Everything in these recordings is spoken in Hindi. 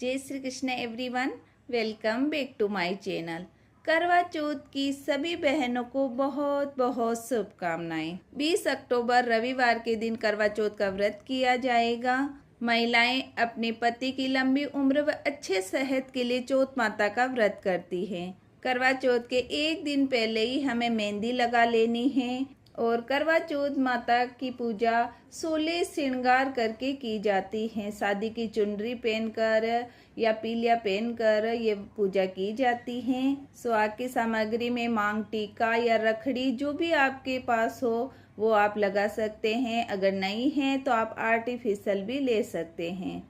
जय Shri Krishna everyone, welcome back to my channel. Karva Chauth की सभी बहनों को बहुत बहुत शुभकामनाएं। 20 अक्टूबर रविवार के दिन करवा चौथ का व्रत किया जाएगा। महिलाएं अपने पति की लंबी उम्र व अच्छे सेहत के लिए चौथ माता का व्रत करती हैं। करवा चौथ के एक दिन पहले ही हमें मेहंदी लगा लेनी है और करवा चौथ माता की पूजा 16 श्रृंगार करके की जाती है। शादी की चुनरी पहनकर या पीलिया पहनकर ये पूजा की जाती है। सुहाग की सामग्री में मांग टीका या रखड़ी जो भी आपके पास हो वो आप लगा सकते हैं। अगर नहीं है तो आप आर्टिफिशियल भी ले सकते हैं।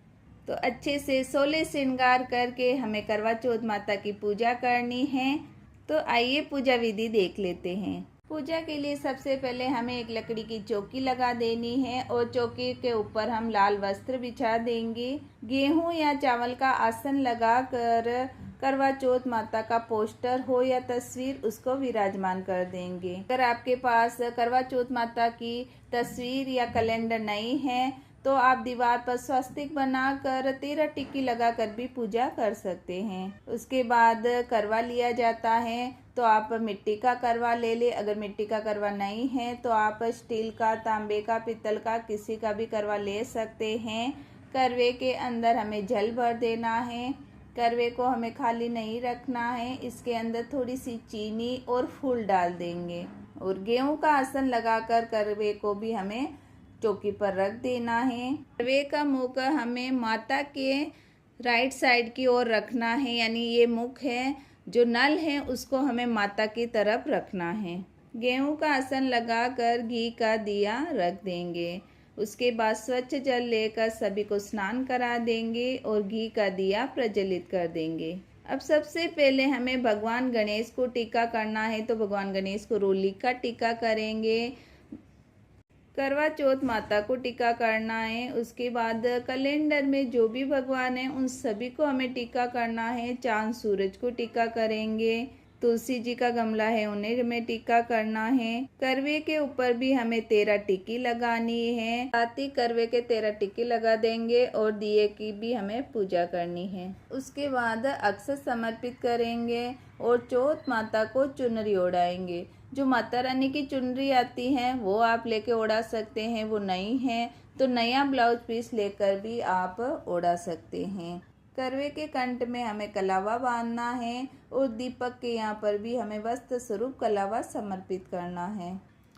तो अच्छे से 16 श्रृंगार करके हमें करवा चौथ माता की पूजा करनी है। तो आइए पूजा विधि देख लेते हैं। पूजा के लिए सबसे पहले हमें एक लकड़ी की चौकी लगा देनी है और चौकी के ऊपर हम लाल वस्त्र बिछा देंगे। गेहूं या चावल का आसन लगाकर करवा चौथ माता का पोस्टर हो या तस्वीर उसको विराजमान कर देंगे। अगर आपके पास करवा चौथ माता की तस्वीर या कैलेंडर नहीं है तो आप दीवार पर स्वस्तिक बनाकर 13 टिक्की लगाकर भी पूजा कर सकते हैं। उसके बाद करवा लिया जाता है तो आप मिट्टी का करवा ले ले। अगर मिट्टी का करवा नहीं है तो आप स्टील का, तांबे का, पीतल का किसी का भी करवा ले सकते हैं। करवे के अंदर हमें जल भर देना है। करवे को हमें खाली नहीं रखना है, इसके अंदर थोड़ी सी चीनी और फूल डाल देंगे और गेहूं का आसन लगाकर करवे को भी हमें चौकी पर रख देना है। करवे का मुख हमें माता के राइट साइड की ओर रखना है, यानी ये मुख है, जो नल है उसको हमें माता की तरफ रखना है। गेहूं का आसन लगाकर घी का दिया रख देंगे। उसके बाद स्वच्छ जल लेकर सभी को स्नान करा देंगे और घी का दिया प्रज्वलित कर देंगे। अब सबसे पहले हमें भगवान गणेश को टीका करना है, तो भगवान गणेश को रोली का टीका करेंगे। करवा चौथ माता को टीका करना है। उसके बाद कैलेंडर में जो भी भगवान है उन सभी को हमें टीका करना है। चांद सूरज को टीका करेंगे। तुलसी जी का गमला है उन्हें हमें टीका करना है। करवे के ऊपर भी हमें 13 टिक्की लगानी है। साथ ही करवे के 13 टिक्की लगा देंगे और दिए की भी हमें पूजा करनी है। उसके बाद अक्षत समर्पित करेंगे और चौथ माता को चुनरी ओढ़ाएंगे। जो माता रानी की चुनरी आती है वो आप लेके ओढ़ा सकते हैं, वो नई है तो नया ब्लाउज पीस लेकर भी आप ओढ़ा सकते हैं। करवे के कंठ में हमें कलावा बांधना है और दीपक के यहाँ पर भी हमें वस्त्र स्वरूप कलावा समर्पित करना है।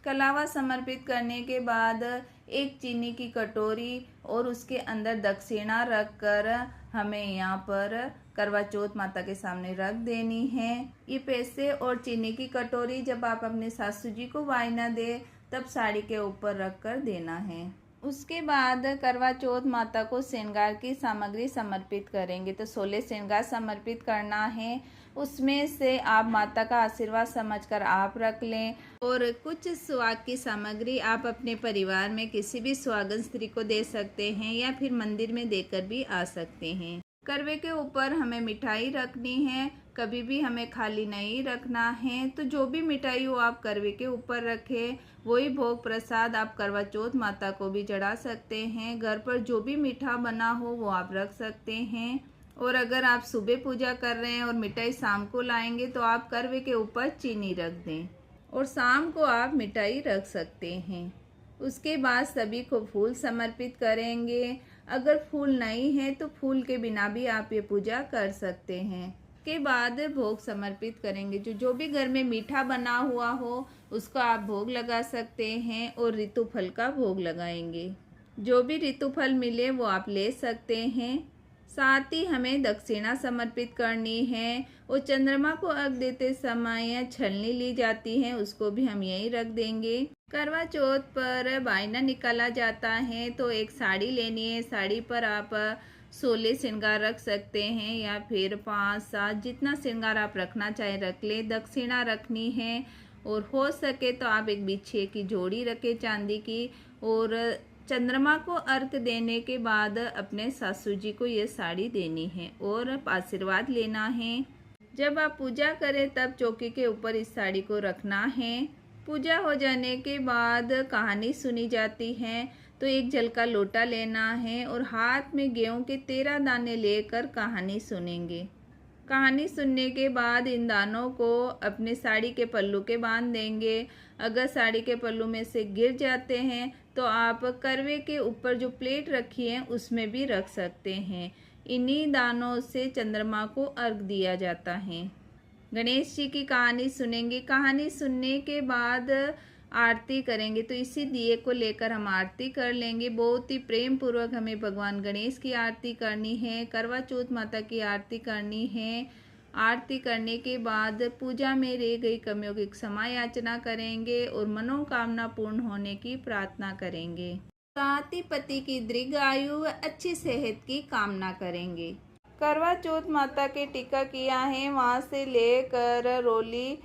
कलावा समर्पित करने के बाद एक चीनी की कटोरी और उसके अंदर दक्षिणा रखकर हमें यहाँ पर करवा चौथ माता के सामने रख देनी है। ये पैसे और चीनी की कटोरी जब आप अपने सासू जी को वायना दे तब साड़ी के ऊपर रख कर देना है। उसके बाद करवा चौथ माता को श्रृंगार की सामग्री समर्पित करेंगे। तो 16 श्रृंगार समर्पित करना है, उसमें से आप माता का आशीर्वाद समझकर आप रख लें और कुछ सुहाग की सामग्री आप अपने परिवार में किसी भी सुहागन स्त्री को दे सकते हैं या फिर मंदिर में देकर भी आ सकते हैं। करवे के ऊपर हमें मिठाई रखनी है, कभी भी हमें खाली नहीं रखना है। तो जो भी मिठाई हो आप करवे के ऊपर रखें, वही भोग प्रसाद आप करवा चौथ माता को भी चढ़ा सकते हैं। घर पर जो भी मीठा बना हो वो आप रख सकते हैं। और अगर आप सुबह पूजा कर रहे हैं और मिठाई शाम को लाएंगे तो आप करवे के ऊपर चीनी रख दें और शाम को आप मिठाई रख सकते हैं। उसके बाद सभी को फूल समर्पित करेंगे। अगर फूल नहीं है तो फूल के बिना भी आप ये पूजा कर सकते हैं। के बाद भोग समर्पित करेंगे। जो भी घर में मीठा बना हुआ हो उसको आप भोग लगा सकते हैं और ऋतु फल का भोग लगाएंगे। जो भी ऋतु फल मिले वो आप ले सकते हैं। साथ ही हमें दक्षिणा समर्पित करनी है और चंद्रमा को अर्घ देते समय छलनी ली जाती है उसको भी हम यहीं रख देंगे। करवा चौथ पर बायना निकाला जाता है तो एक साड़ी लेनी है। साड़ी पर आप 16 श्रृंगार रख सकते हैं या फिर 5-7 जितना श्रृंगार आप रखना चाहे रख ले। दक्षिणा रखनी है और हो सके तो आप एक बिछिए की जोड़ी रखें चांदी की और चंद्रमा को अर्घ देने के बाद अपने सासू जी को ये साड़ी देनी है और आशीर्वाद लेना है। जब आप पूजा करें तब चौकी के ऊपर इस साड़ी को रखना है। पूजा हो जाने के बाद कहानी सुनी जाती है तो एक जल का लोटा लेना है और हाथ में गेहूं के 13 दाने लेकर कहानी सुनेंगे। कहानी सुनने के बाद इन दानों को अपने साड़ी के पल्लू के बांध देंगे। अगर साड़ी के पल्लू में से गिर जाते हैं तो आप करवे के ऊपर जो प्लेट रखी है उसमें भी रख सकते हैं। इन्हीं दानों से चंद्रमा को अर्घ दिया जाता है। गणेश जी की कहानी सुनेंगे। कहानी सुनने के बाद आरती करेंगे, तो इसी दिए को लेकर हम आरती कर लेंगे। बहुत ही प्रेम पूर्वक हमें भगवान गणेश की आरती करनी है, करवा चौथ माता की आरती करनी है। आरती करने के बाद पूजा में रह गई कमियों की क्षमा याचना करेंगे और मनोकामना पूर्ण होने की प्रार्थना करेंगे। साथ ही पति की दीर्घ आयु व अच्छी सेहत की कामना करेंगे। करवा चौथ माता के टीका किया है, वहाँ से लेकर रोली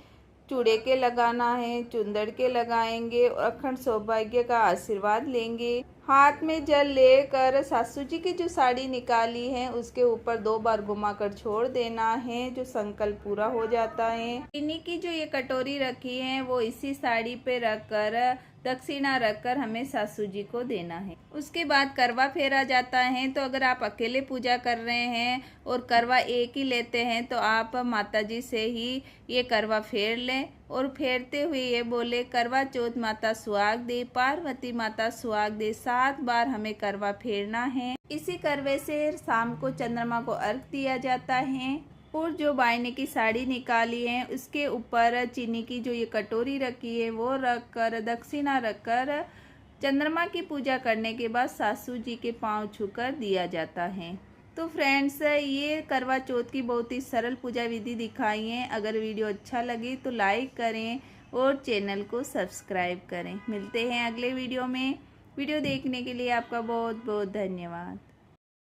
चूड़े के लगाना है, चुंदड़ के लगाएंगे और अखंड सौभाग्य का आशीर्वाद लेंगे। हाथ में जल लेकर सासू जी की जो साड़ी निकाली है उसके ऊपर 2 बार घुमाकर छोड़ देना है, जो संकल्प पूरा हो जाता है। चीनी की जो ये कटोरी रखी है वो इसी साड़ी पे रखकर दक्षिणा रखकर हमें सासू जी को देना है। उसके बाद करवा फेरा जाता है। तो अगर आप अकेले पूजा कर रहे हैं और करवा एक ही लेते हैं तो आप माता जी से ही ये करवा फेर लें और फेरते हुए ये बोले, करवा चौथ माता सुहाग दे, पार्वती माता सुहाग दे। 7 बार हमें करवा फेरना है। इसी करवे से शाम को चंद्रमा को अर्घ दिया जाता है। और जो बायने की साड़ी निकाली है उसके ऊपर चीनी की जो ये कटोरी रखी है वो रखकर दक्षिणा रखकर चंद्रमा की पूजा करने के बाद सासू जी के पांव छूकर दिया जाता है। तो फ्रेंड्स, ये करवा चौथ की बहुत ही सरल पूजा विधि दिखाई है। अगर वीडियो अच्छा लगे तो लाइक करें और चैनल को सब्सक्राइब करें। मिलते हैं अगले वीडियो में। वीडियो देखने के लिए आपका बहुत बहुत धन्यवाद।